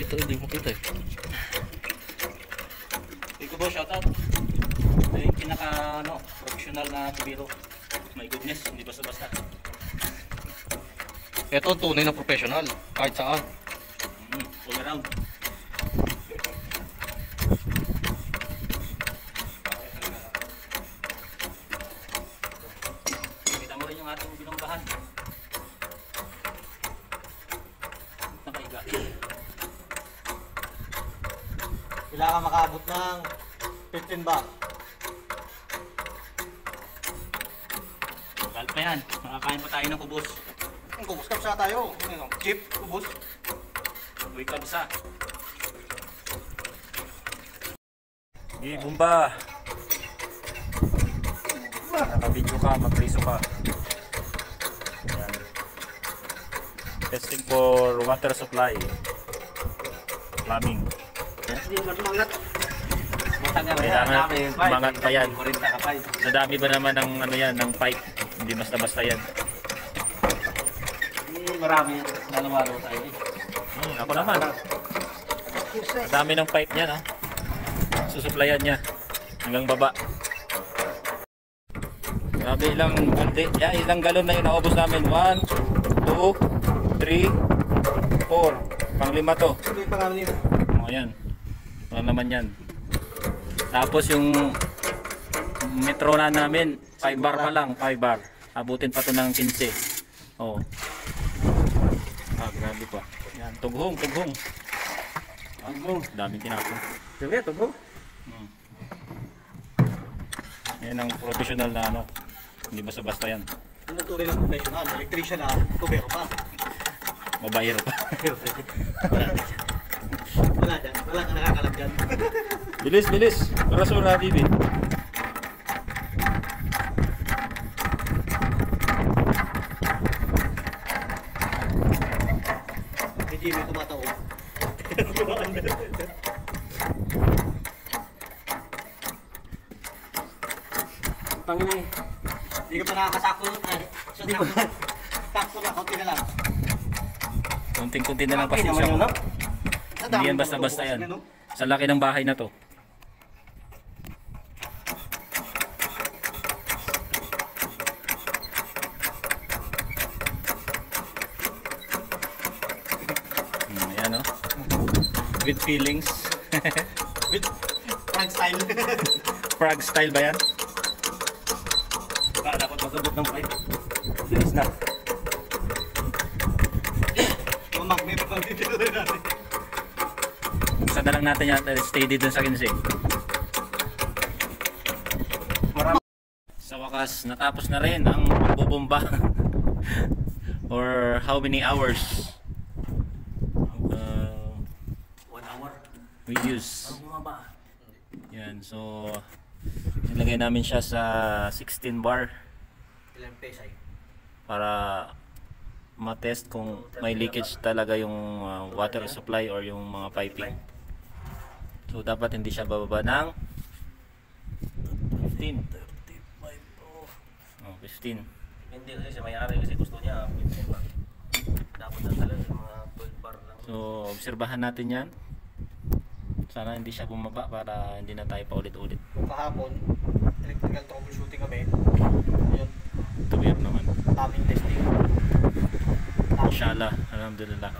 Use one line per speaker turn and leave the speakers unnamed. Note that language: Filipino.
Kita, hindi mo kita eh.
Ikaw ba, shoutout? Ito yung pinaka, professional na tubiro. My goodness, hindi basta-basta.
Ito ang tunay na professional, kahit saan.
All around. Kita mo rin yung ating binonggahan. Nakaiga.
Kailangan makaabot ng 15 ba?
Mahal pa yan. Makakain pa tayo ng kubos.
Ang kubos kapsa tayo. Chip, kubos.
Uy, kabsa.
Sige, Bumba. Naka-video ka, mag-preso ka. Ayan. Testing for water supply. Plumbing. Kailangan umangat pa yan. Nadami ba naman ng ano yan, ng pipe? Hindi basta-basta yan.
Marami. Nalawalo tayo eh.
Ako naman. Dami ng pipe niya, no? Susuplayan niya hanggang baba. Grabe, ilang galon na yun naubos namin. 1, 2, 3, 4. Pang-5 to. O, yan. Wala naman yan. Tapos yung metro na namin, 5 bar pa lang, 5 bar. Abutin pa to ng 15. Oh. Grabe pa. Yan, tughong. Daming tinapon.
Sige, tubo.
Yan ang professional na ano. Hindi basta-basta yan.
Ano tuloy ng professional? Electrician na, tubero pa.
Mabayero pa.
Wala dyan. Wala ka nakakalag dyan.
Bilis. Para sura, Bibi.
Si Jimmy tumatao. Pangina eh. Hindi ka pa nakakasako. Sakto na, konti na lang.
Kunting-kunti na lang pasensya ko. Hindi yan basta-basta yan. Sa laki ng bahay na to. Ayan o. With feelings.
With Frank style.
Frog style ba yan?
Dapat magabot ng pipe.
Bilis na.
Magnet pang dito natin.
Buksan na lang natin yan. Steady dun sa ginseng. Sa wakas, natapos na rin ang pagbubomba. For how many hours?
1 hour.
We use. Yan, so nilagay namin siya sa 16 bar
Ilang pesay?
para matest kung may leakage talaga yung water supply or yung mga piping. So dapat hindi siya bababa ng 15. Oh, 15.
Hindi kasi siya may-ari kasi gusto niya. Dapat na talaga yung mga 12 bar lang.
So obserbahan natin yan. Sana hindi siya bumaba para hindi na tayo paulit-ulit.
Kung kahapon, electrical troubleshooting kami. Ayun,
Tubir naman.
taming testing.
Inshallah, alhamdulillah.